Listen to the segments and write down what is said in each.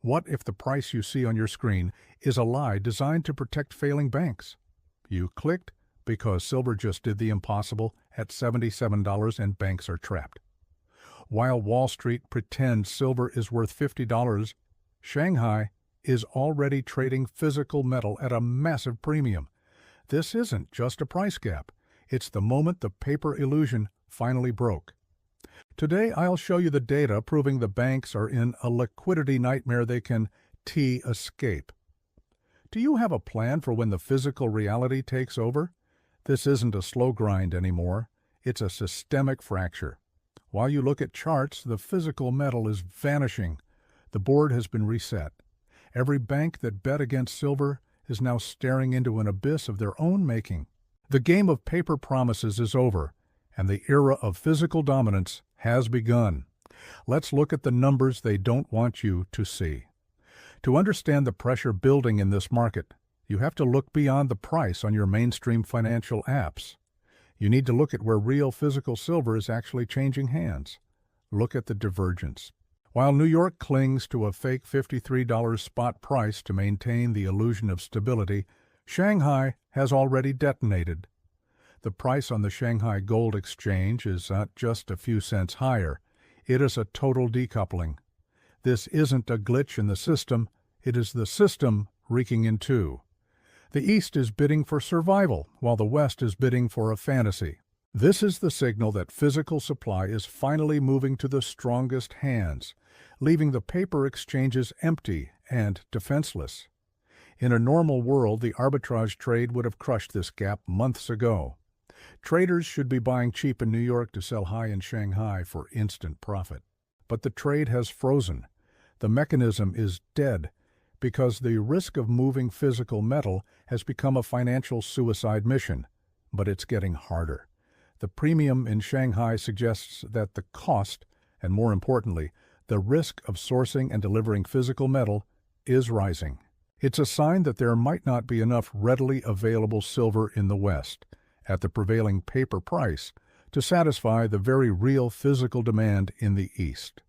What if the price you see on your screen is a lie designed to protect failing banks? You clicked because silver just did the impossible at $77 and banks are trapped. While Wall Street pretends silver is worth $50, Shanghai is already trading physical metal at a massive premium. This isn't just a price gap. It's the moment the paper illusion finally broke. Today, I'll show you the data proving the banks are in a liquidity nightmare they can escape. Do you have a plan for when the physical reality takes over? This isn't a slow grind anymore. It's a systemic fracture. While you look at charts, the physical metal is vanishing. The board has been reset. Every bank that bet against silver is now staring into an abyss of their own making. The game of paper promises is over, and the era of physical dominance has begun. Let's look at the numbers they don't want you to see. To understand the pressure building in this market, you have to look beyond the price on your mainstream financial apps. You need to look at where real physical silver is actually changing hands. Look at the divergence. While New York clings to a fake $53 spot price to maintain the illusion of stability, Shanghai has already detonated. The price on the Shanghai Gold Exchange is not just a few cents higher. It is a total decoupling. This isn't a glitch in the system. It is the system reeking in two. The East is bidding for survival, while the West is bidding for a fantasy. This is the signal that physical supply is finally moving to the strongest hands, leaving the paper exchanges empty and defenseless. In a normal world, the arbitrage trade would have crushed this gap months ago. Traders should be buying cheap in New York to sell high in Shanghai for instant profit. But the trade has frozen. The mechanism is dead because the risk of moving physical metal has become a financial suicide mission. But it's getting harder. The premium in Shanghai suggests that the cost, and more importantly, the risk of sourcing and delivering physical metal is rising. It's a sign that there might not be enough readily available silver in the West at the prevailing paper price to satisfy the very real physical demand in the East.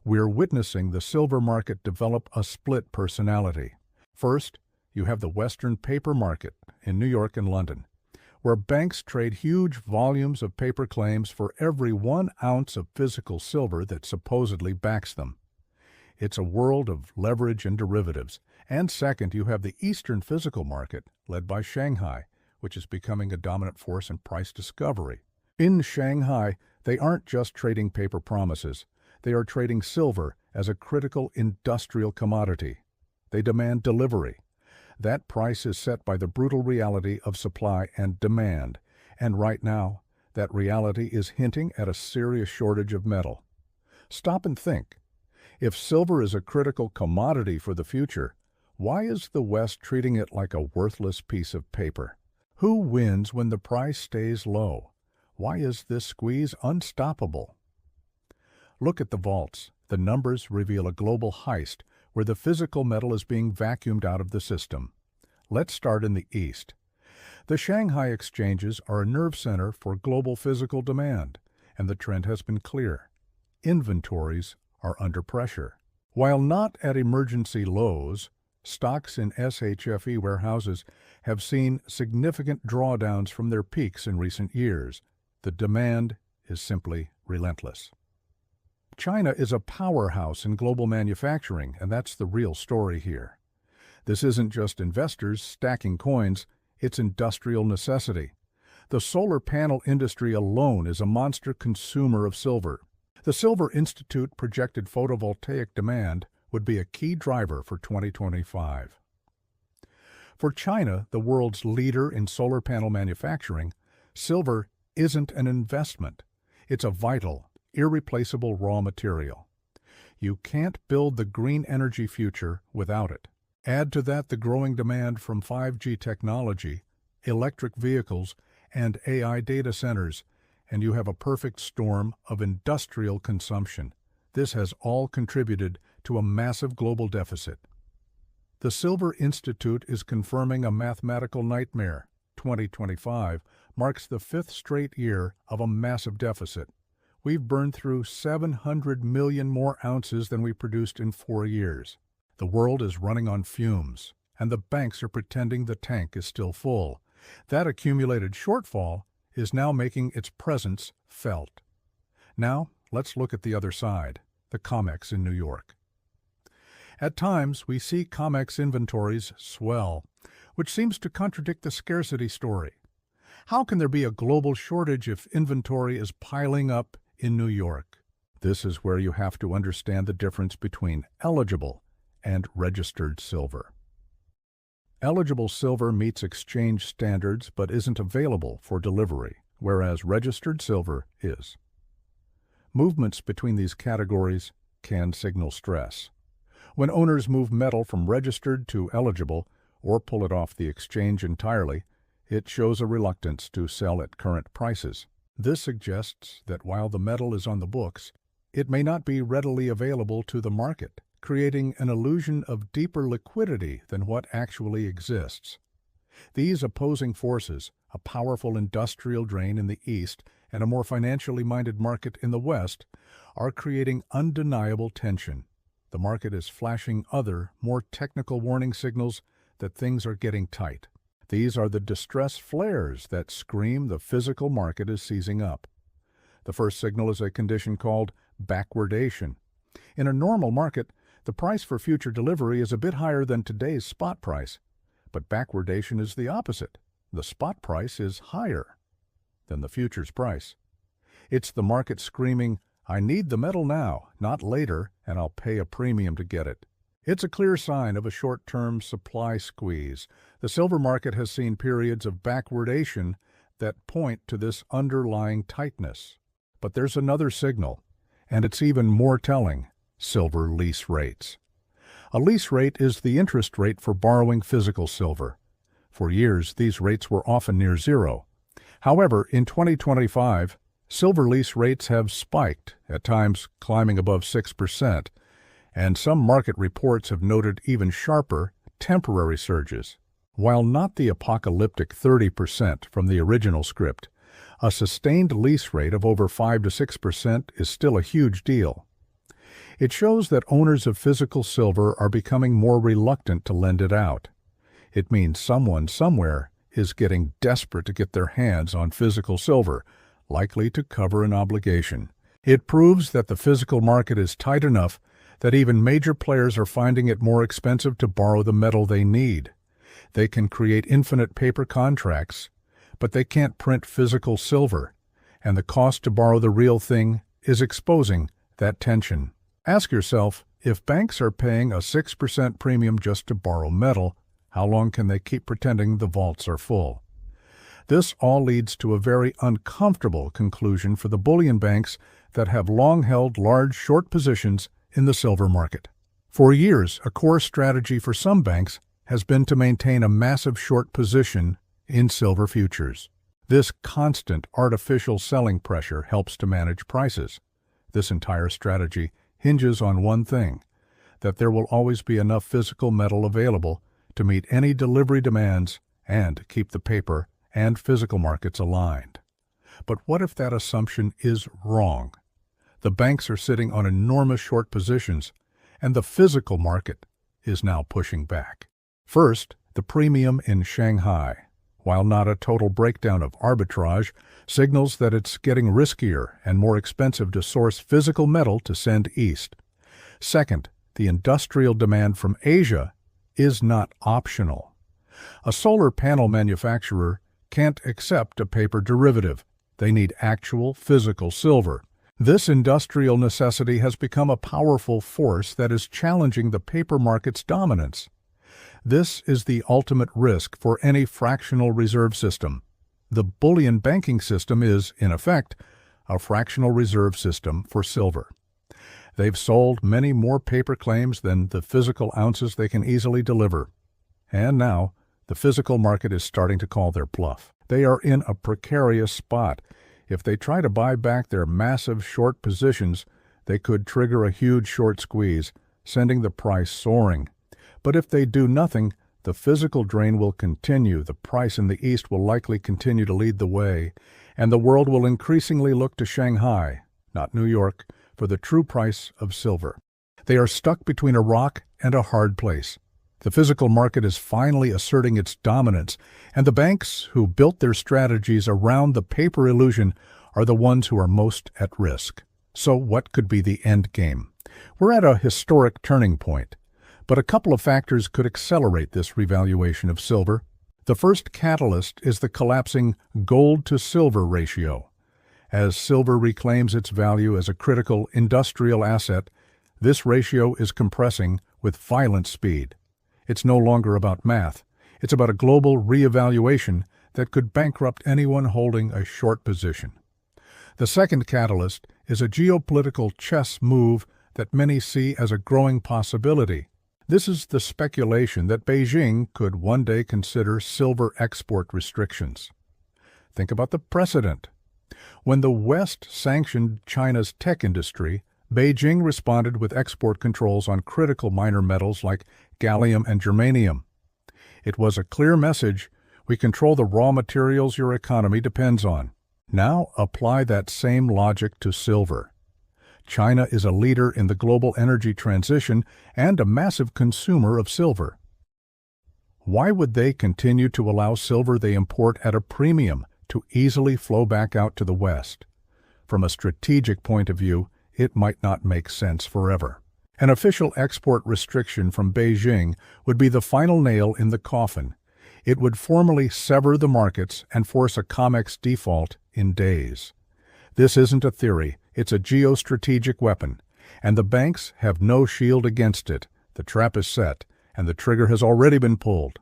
We're witnessing the silver market develop a split personality. First, you have the Western paper market in New York and London, where banks trade huge volumes of paper claims for every 1 ounce of physical silver that supposedly backs them. It's a world of leverage and derivatives. And second, you have the Eastern physical market, led by Shanghai, which is becoming a dominant force in price discovery. In Shanghai, they aren't just trading paper promises. They are trading silver as a critical industrial commodity. They demand delivery. That price is set by the brutal reality of supply and demand, and right now, that reality is hinting at a serious shortage of metal. Stop and think. If silver is a critical commodity for the future, why is the West treating it like a worthless piece of paper? Who wins when the price stays low? Why is this squeeze unstoppable? Look at the vaults. The numbers reveal a global heist where the physical metal is being vacuumed out of the system. Let's start in the East. The Shanghai exchanges are a nerve center for global physical demand, and the trend has been clear. Inventories are under pressure. While not at emergency lows, stocks in SHFE warehouses have seen significant drawdowns from their peaks in recent years. The demand is simply relentless. China is a powerhouse in global manufacturing, and that's the real story here. This isn't just investors stacking coins, it's industrial necessity. The solar panel industry alone is a monster consumer of silver. The Silver Institute projected photovoltaic demand would be a key driver for 2025. For China, the world's leader in solar panel manufacturing, silver isn't an investment. It's a vital, irreplaceable raw material. You can't build the green energy future without it. Add to that the growing demand from 5G technology, electric vehicles, and AI data centers, and you have a perfect storm of industrial consumption. This has all contributed to a massive global deficit. The Silver Institute is confirming a mathematical nightmare. 2025 marks the 5th straight year of a massive deficit. we've burned through 700 million more ounces than we produced in 4 years. The world is running on fumes, and the banks are pretending the tank is still full. That accumulated shortfall is now making its presence felt. Now, let's look at the other side, the COMEX in New York. At times, we see COMEX inventories swell, which seems to contradict the scarcity story. How can there be a global shortage if inventory is piling up in New York? This is where you have to understand the difference between eligible and registered silver. Eligible silver meets exchange standards but isn't available for delivery, whereas registered silver is. Movements between these categories can signal stress. When owners move metal from registered to eligible or pull it off the exchange entirely, it shows a reluctance to sell at current prices. This suggests that while the metal is on the books, it may not be readily available to the market, creating an illusion of deeper liquidity than what actually exists. These opposing forces, a powerful industrial drain in the East and a more financially minded market in the West, are creating undeniable tension. The market is flashing other, more technical warning signals that things are getting tight. These are the distress flares that scream the physical market is seizing up. The first signal is a condition called backwardation. In a normal market, the price for future delivery is a bit higher than today's spot price, but backwardation is the opposite. The spot price is higher than the futures price. It's the market screaming, "I need the metal now, not later, and I'll pay a premium to get it." It's a clear sign of a short-term supply squeeze. The silver market has seen periods of backwardation that point to this underlying tightness. But there's another signal, and it's even more telling: silver lease rates. A lease rate is the interest rate for borrowing physical silver. For years, these rates were often near zero. However, in 2025, silver lease rates have spiked, at times climbing above 6%, and some market reports have noted even sharper, temporary surges. While not the apocalyptic 30% from the original script, a sustained lease rate of over 5 to 6% is still a huge deal. It shows that owners of physical silver are becoming more reluctant to lend it out. It means someone somewhere is getting desperate to get their hands on physical silver, likely to cover an obligation. It proves that the physical market is tight enough that even major players are finding it more expensive to borrow the metal they need. They can create infinite paper contracts, but they can't print physical silver, and the cost to borrow the real thing is exposing that tension. Ask yourself, if banks are paying a 6% premium just to borrow metal, how long can they keep pretending the vaults are full? This all leads to a very uncomfortable conclusion for the bullion banks that have long held large short positions in the silver market. For years, a core strategy for some banks has been to maintain a massive short position in silver futures. This constant artificial selling pressure helps to manage prices. This entire strategy hinges on one thing: that there will always be enough physical metal available to meet any delivery demands and keep the paper and physical markets aligned. But what if that assumption is wrong? The banks are sitting on enormous short positions, and the physical market is now pushing back. First, the premium in Shanghai, while not a total breakdown of arbitrage, signals that it's getting riskier and more expensive to source physical metal to send east. Second, the industrial demand from Asia is not optional. A solar panel manufacturer can't accept a paper derivative. They need actual physical silver. This industrial necessity has become a powerful force that is challenging the paper market's dominance. This is the ultimate risk for any fractional reserve system. The bullion banking system is, in effect, a fractional reserve system for silver. They've sold many more paper claims than the physical ounces they can easily deliver. And now, the physical market is starting to call their bluff. They are in a precarious spot. If they try to buy back their massive short positions, they could trigger a huge short squeeze, sending the price soaring. But if they do nothing, the physical drain will continue, the price in the East will likely continue to lead the way, and the world will increasingly look to Shanghai, not New York, for the true price of silver. They are stuck between a rock and a hard place. The physical market is finally asserting its dominance, and the banks who built their strategies around the paper illusion are the ones who are most at risk. So what could be the end game? We're at a historic turning point, but a couple of factors could accelerate this revaluation of silver. The first catalyst is the collapsing gold-to-silver ratio. As silver reclaims its value as a critical industrial asset, this ratio is compressing with violent speed. It's no longer about math. It's about a global reevaluation that could bankrupt anyone holding a short position. The second catalyst is a geopolitical chess move that many see as a growing possibility. This is the speculation that Beijing could one day consider silver export restrictions. Think about the precedent. When the West sanctioned China's tech industry, Beijing responded with export controls on critical minor metals like gallium and germanium. It was a clear message: we control the raw materials your economy depends on. Now apply that same logic to silver. China is a leader in the global energy transition and a massive consumer of silver. Why would they continue to allow silver they import at a premium to easily flow back out to the West? From a strategic point of view, it might not make sense forever. An official export restriction from Beijing would be the final nail in the coffin. It would formally sever the markets and force a COMEX default in days. This isn't a theory, it's a geostrategic weapon, and the banks have no shield against it. The trap is set, and the trigger has already been pulled.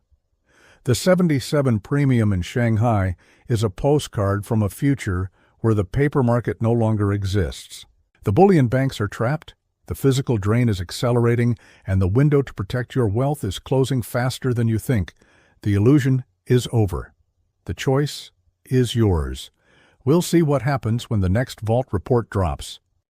The 77 premium in Shanghai is a postcard from a future where the paper market no longer exists. The bullion banks are trapped, the physical drain is accelerating, and the window to protect your wealth is closing faster than you think. The illusion is over. The choice is yours. We'll see what happens when the next vault report drops.